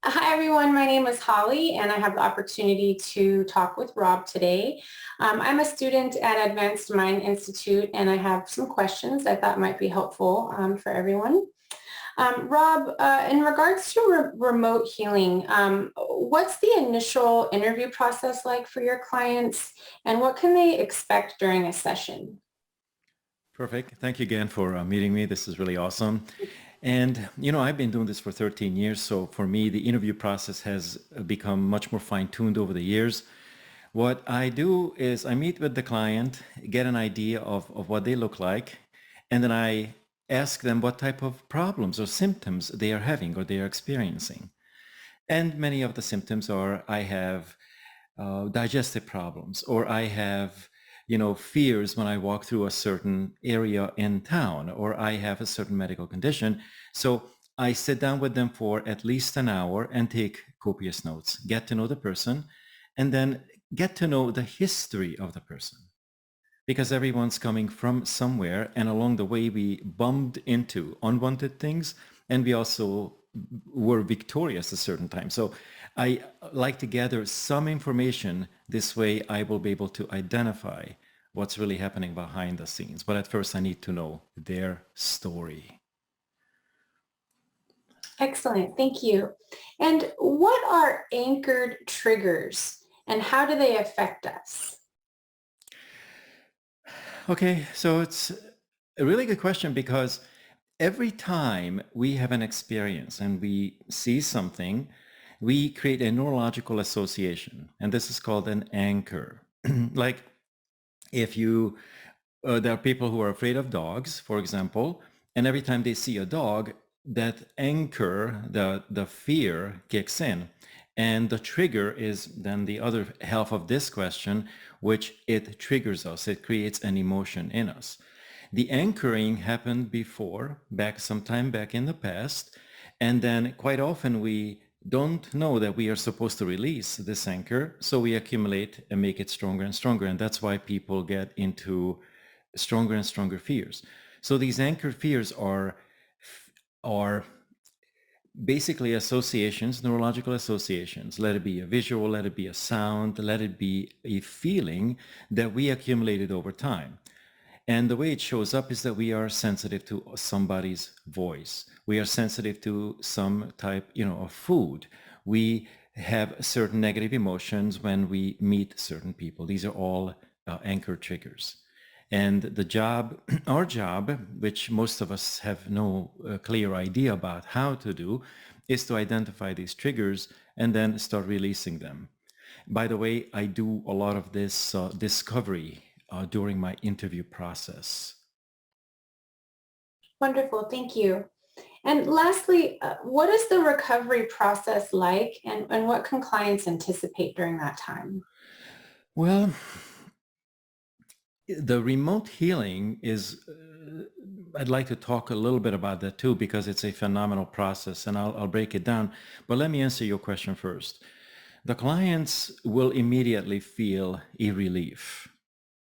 Hi, everyone. My name is Holly, and I have the opportunity to talk with Rob today. I'm a student at Advanced Mind Institute, and I have some questions I thought might be helpful for everyone. Rob, in regards to remote healing, what's the initial interview process like for your clients, and what can they expect during a session? Perfect. Thank you again for meeting me. This is really awesome. And, I've been doing this for 13 years. So for me, the interview process has become much more fine-tuned over the years. What I do is I meet with the client, get an idea of what they look like, and then I ask them what type of problems or symptoms they are having or they are experiencing. And many of the symptoms are I have digestive problems, or I have, fears when I walk through a certain area in town, or I have a certain medical condition. So I sit down with them for at least an hour and take copious notes, get to know the person, and then get to know the history of the person. Because everyone's coming from somewhere, and along the way we bumped into unwanted things, and we also were victorious at a certain time. So I like to gather some information. This way I will be able to identify what's really happening behind the scenes. But at first I need to know their story. Excellent. Thank you. And what are anchored triggers, and how do they affect us? Okay, so it's a really good question because every time we have an experience and we see something, we create a neurological association, and this is called an anchor. Like if you, there are people who are afraid of dogs, for example, and every time they see a dog, that anchor, the fear kicks in. And the trigger is then the other half of this question, which it triggers us. It creates an emotion in us. The anchoring happened before, sometime back in the past, and then quite often we don't know that we are supposed to release this anchor, so we accumulate and make it stronger and stronger, and that's why people get into stronger and stronger fears. So these anchored fears are basically associations, neurological associations. Let it be a visual, let it be a sound, let it be a feeling that we accumulated over time. And the way it shows up is that we are sensitive to somebody's voice. We are sensitive to some type, of food. We have certain negative emotions when we meet certain people. These are all anchor triggers. And the job, our job, which most of us have no clear idea about how to do, is to identify these triggers and then start releasing them. By the way, I do a lot of this discovery during my interview process. Wonderful. Thank you. And lastly, what is the recovery process like, and what can clients anticipate during that time? Well, the remote healing is, I'd like to talk a little bit about that too, because it's a phenomenal process, and I'll break it down. But let me answer your question first. The clients will immediately feel a relief,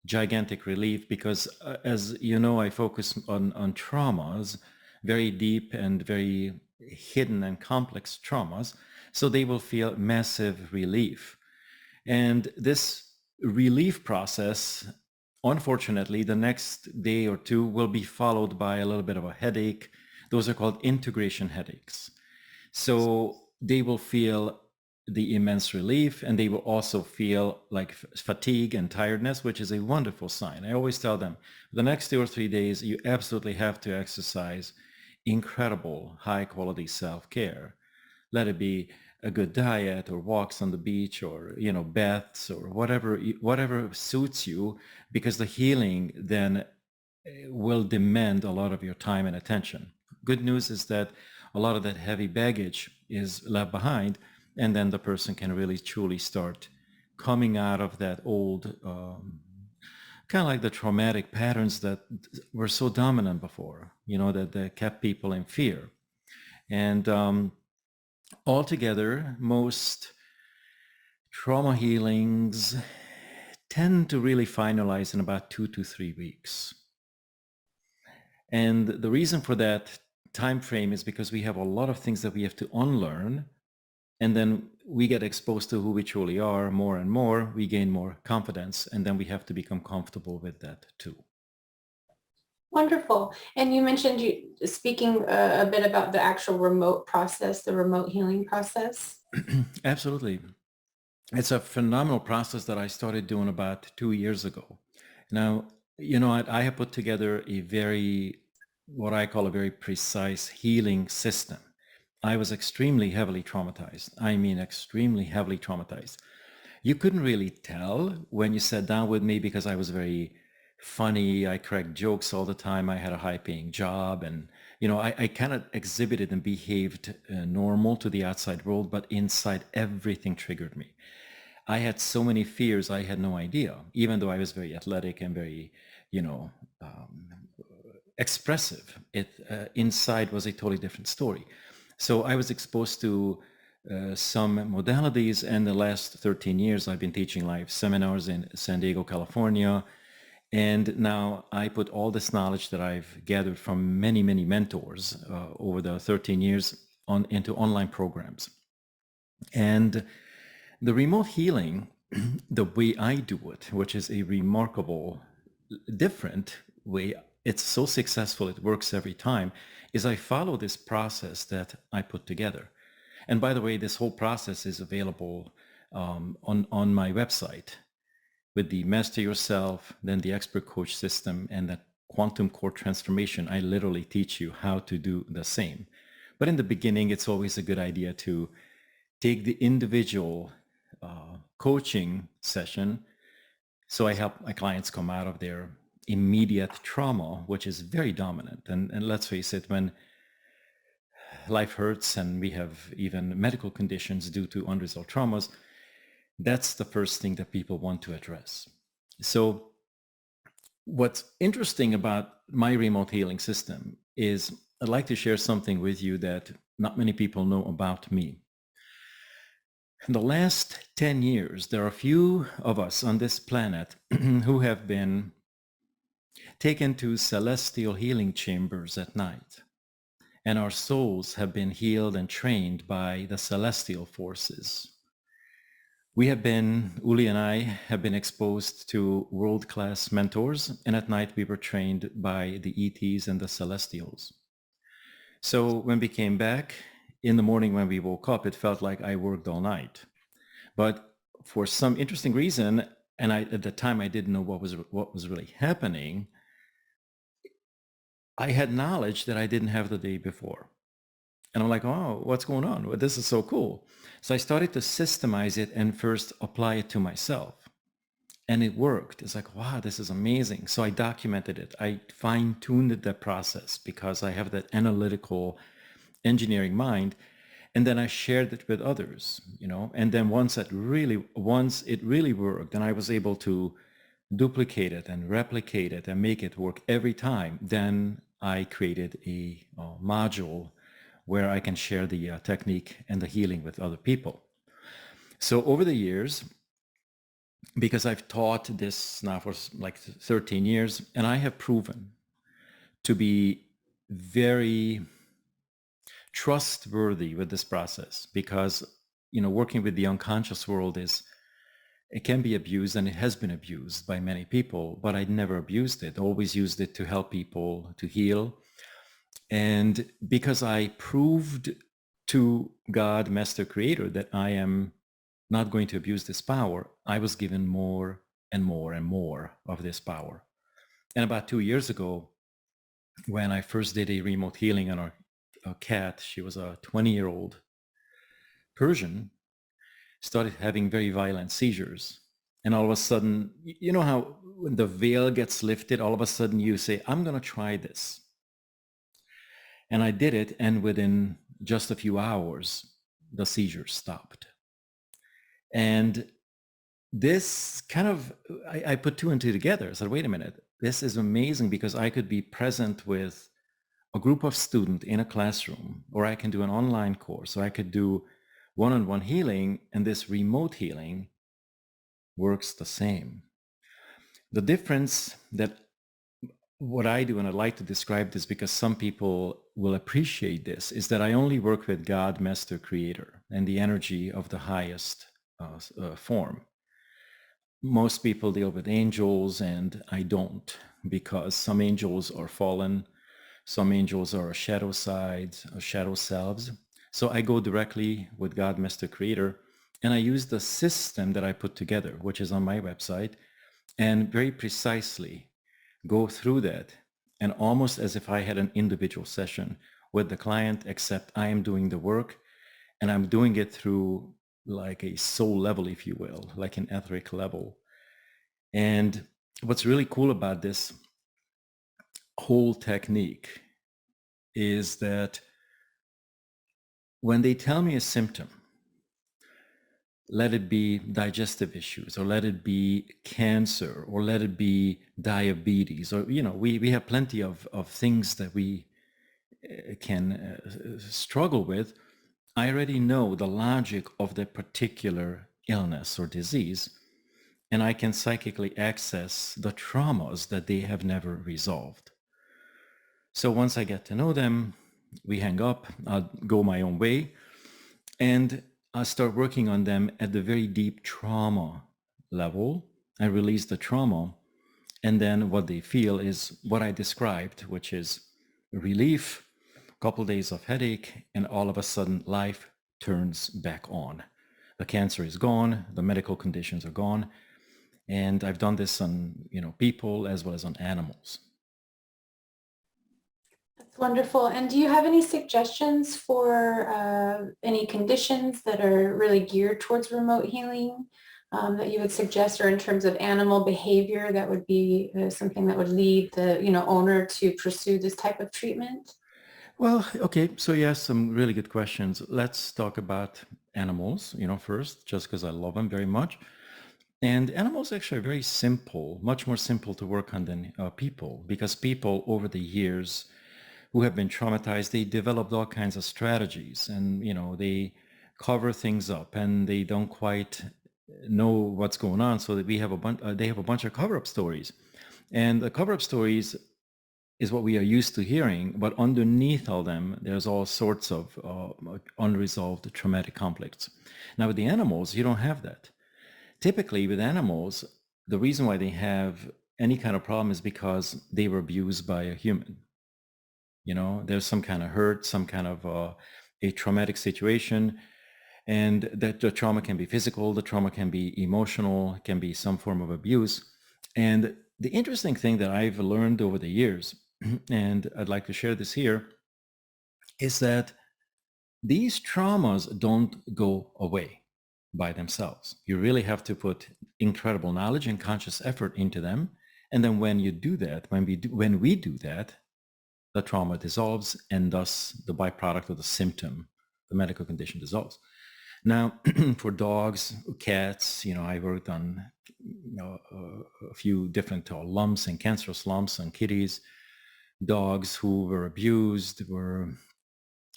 gigantic relief, because as you know, I focus on traumas, very deep and very hidden and complex traumas. So they will feel massive relief. And this relief process, unfortunately, the next day or two will be followed by a little bit of a headache. Those are called integration headaches. So they will feel the immense relief, and they will also feel like fatigue and tiredness, which is a wonderful sign. I always tell them the next 2 or 3 days, you absolutely have to exercise incredible high quality self-care. Let it be a good diet or walks on the beach or, baths or whatever suits you, because the healing then will demand a lot of your time and attention. Good news is that a lot of that heavy baggage is left behind, and then the person can really truly start coming out of that old, kind of like the traumatic patterns that were so dominant before, that kept people in fear. And altogether, most trauma healings tend to really finalize in about 2 to 3 weeks. And the reason for that time frame is because we have a lot of things that we have to unlearn And then we get exposed to who we truly are more and more. We gain more confidence, and then we have to become comfortable with that too. Wonderful. And you mentioned you speaking a bit about the actual remote process, the remote healing process. Absolutely. It's a phenomenal process that I started doing about 2 years ago. Now, I have put together what I call a very precise healing system. I was extremely heavily traumatized. I mean, extremely heavily traumatized. You couldn't really tell when you sat down with me because I was very funny. I cracked jokes all the time. I had a high paying job, and I kind of exhibited and behaved normal to the outside world, but inside everything triggered me. I had so many fears, I had no idea, even though I was very athletic and very, you know, um, expressive. Inside was a totally different story. So I was exposed to some modalities, and the last 13 years I've been teaching live seminars in San Diego, California. And now I put all this knowledge that I've gathered from many, many mentors over the 13 years into online programs. And the remote healing, the way I do it, which is a remarkable, different way, it's so successful, it works every time, is I follow this process that I put together. And by the way, this whole process is available on my website with the Master Yourself, then the Expert Coach system, and that Quantum Core Transformation. I literally teach you how to do the same. But in the beginning, it's always a good idea to take the individual coaching session. So I help my clients come out of their immediate trauma, which is very dominant. And let's face it, when life hurts and we have even medical conditions due to unresolved traumas, that's the first thing that people want to address. So what's interesting about my remote healing system is I'd like to share something with you that not many people know about me. In the last 10 years, there are a few of us on this planet who have been taken to celestial healing chambers at night. And our souls have been healed and trained by the celestial forces. Uli and I have been exposed to world-class mentors, and at night we were trained by the ETs and the celestials. So when we came back, in the morning when we woke up, it felt like I worked all night. But for some interesting reason, and at the time I didn't know what was really happening, I had knowledge that I didn't have the day before. And I'm like, oh, what's going on? Well, this is so cool. So I started to systemize it and first apply it to myself. And it worked. It's like, wow, this is amazing. So I documented it. I fine-tuned the process because I have that analytical engineering mind. And then I shared it with others, and then once it really worked, and I was able to duplicate it and replicate it and make it work every time, then I created a module where I can share the technique and the healing with other people. So over the years, because I've taught this now for like 13 years, and I have proven to be very trustworthy with this process because, working with the unconscious world it can be abused, and it has been abused by many people, but I never abused it. Always used it to help people to heal. And because I proved to God, Master Creator, that I am not going to abuse this power, I was given more and more and more of this power. And about 2 years ago, when I first did a remote healing on our cat, she was a 20-year-old Persian, started having very violent seizures. And all of a sudden, you know how when the veil gets lifted, all of a sudden you say, I'm going to try this. And I did it, and within just a few hours, the seizures stopped. And this kind of, I put two and two together. I said, wait a minute, this is amazing because I could be present with a group of students in a classroom, or I can do an online course, or I could do one-on-one healing, and this remote healing works the same. The difference that what I do, and I'd like to describe this because some people will appreciate this, is that I only work with God, Master Creator. and the energy of the highest form. Most people deal with angels, and I don't, because some angels are fallen, some angels are shadow sides or shadow selves. So I go directly with God, Master Creator, and I use the system that I put together, which is on my website, and very precisely go through that, and almost as if I had an individual session with the client, except I am doing the work and I'm doing it through like a soul level, if you will, like an etheric level. And what's really cool about this whole technique is that when they tell me a symptom, let it be digestive issues, or let it be cancer, or let it be diabetes, or, we have plenty of things that we can struggle with. I already know the logic of the particular illness or disease, and I can psychically access the traumas that they have never resolved. So once I get to know them, we hang up, I'll go my own way, and I start working on them at the very deep trauma level. I release the trauma, and then what they feel is what I described, which is relief, a couple days of headache, and all of a sudden life turns back on. The cancer is gone, the medical conditions are gone, and I've done this on people as well as on animals. That's wonderful. And do you have any suggestions for any conditions that are really geared towards remote healing that you would suggest, or in terms of animal behavior that would be something that would lead the owner to pursue this type of treatment? Well, okay, so you asked some really good questions. Let's talk about animals, first, just because I love them very much. And animals actually are very simple, much more simple to work on than people, because people over the years who have been traumatized, they developed all kinds of strategies, and they cover things up, and they don't quite know what's going on, so that we have they have a bunch of cover-up stories. And the cover-up stories is what we are used to hearing, but underneath all them, there's all sorts of unresolved traumatic conflicts. Now with the animals, you don't have that. Typically with animals, the reason why they have any kind of problem is because they were abused by a human. There's some kind of hurt, some kind of a traumatic situation, and that the trauma can be physical, the trauma can be emotional, it can be some form of abuse. And the interesting thing that I've learned over the years, and I'd like to share this here, is that these traumas don't go away by themselves. You really have to put incredible knowledge and conscious effort into them. And then when you do that, when we do that, the trauma dissolves, and thus the byproduct of the symptom, the medical condition, dissolves. Now, for dogs, cats, I worked on a few different lumps and cancerous lumps on kitties. Dogs who were abused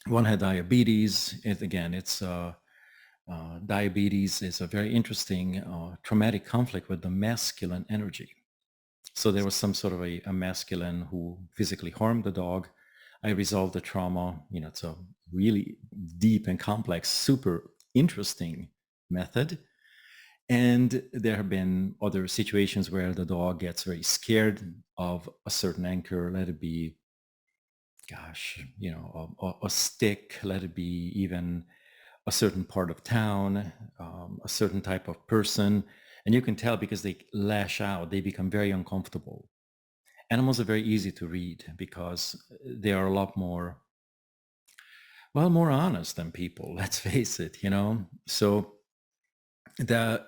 one had diabetes. Diabetes is a very interesting traumatic conflict with the masculine energy. So there was some sort of a masculine who physically harmed the dog. I resolved the trauma. It's a really deep and complex, super interesting method. And there have been other situations where the dog gets very scared of a certain anchor, let it be, a stick, let it be even a certain part of town, a certain type of person. And you can tell because they lash out, they become very uncomfortable. Animals are very easy to read because they are a lot more honest than people, let's face it, So the,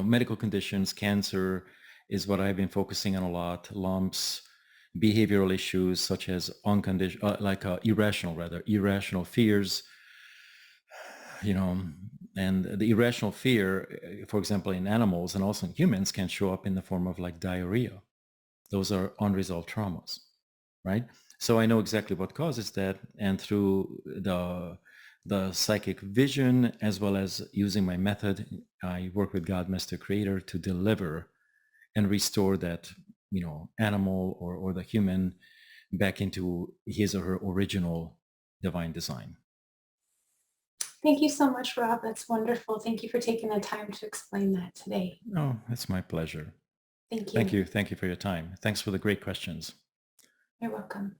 medical conditions, cancer is what I've been focusing on a lot, lumps, behavioral issues such as irrational fears, and the irrational fear, for example, in animals and also in humans, can show up in the form of like diarrhea. Those are unresolved traumas, right? So I know exactly what causes that, and through the psychic vision, as well as using my method, I work with God, Master Creator, to deliver and restore that, animal or the human back into his or her original divine design. Thank you so much, Rob. That's wonderful. Thank you for taking the time to explain that today. Oh, it's my pleasure. Thank Thank you. you. Thank you for your time. Thanks for the great questions. You're welcome.